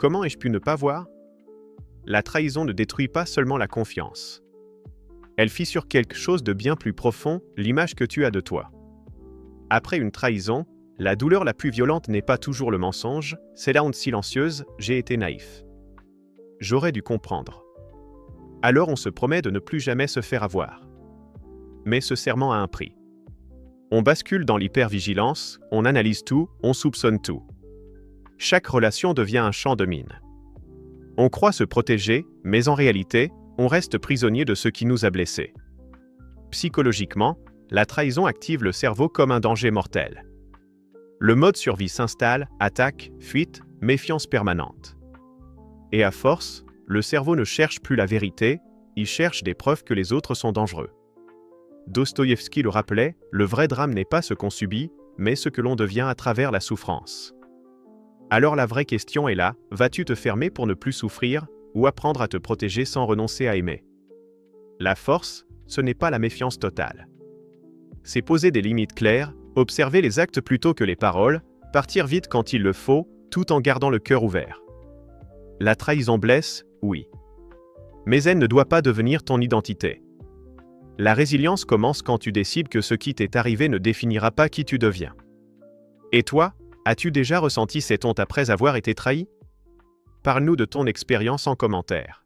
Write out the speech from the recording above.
Comment ai-je pu ne pas voir? La trahison ne détruit pas seulement la confiance. Elle fissure quelque chose de bien plus profond, l'image que tu as de toi. Après une trahison, la douleur la plus violente n'est pas toujours le mensonge, c'est la honte silencieuse, j'ai été naïf. J'aurais dû comprendre. Alors on se promet de ne plus jamais se faire avoir. Mais ce serment a un prix. On bascule dans l'hypervigilance, on analyse tout, on soupçonne tout. Chaque relation devient un champ de mine. On croit se protéger, mais en réalité, on reste prisonnier de ce qui nous a blessés. Psychologiquement, la trahison active le cerveau comme un danger mortel. Le mode survie s'installe, attaque, fuite, méfiance permanente. Et à force, le cerveau ne cherche plus la vérité, il cherche des preuves que les autres sont dangereux. Dostoïevski le rappelait, le vrai drame n'est pas ce qu'on subit, mais ce que l'on devient à travers la souffrance. Alors la vraie question est là, vas-tu te fermer pour ne plus souffrir, ou apprendre à te protéger sans renoncer à aimer? La force, ce n'est pas la méfiance totale. C'est poser des limites claires, observer les actes plutôt que les paroles, partir vite quand il le faut, tout en gardant le cœur ouvert. La trahison blesse, oui. Mais elle ne doit pas devenir ton identité. La résilience commence quand tu décides que ce qui t'est arrivé ne définira pas qui tu deviens. Et toi, as-tu déjà ressenti cette honte après avoir été trahi? Parle-nous de ton expérience en commentaire.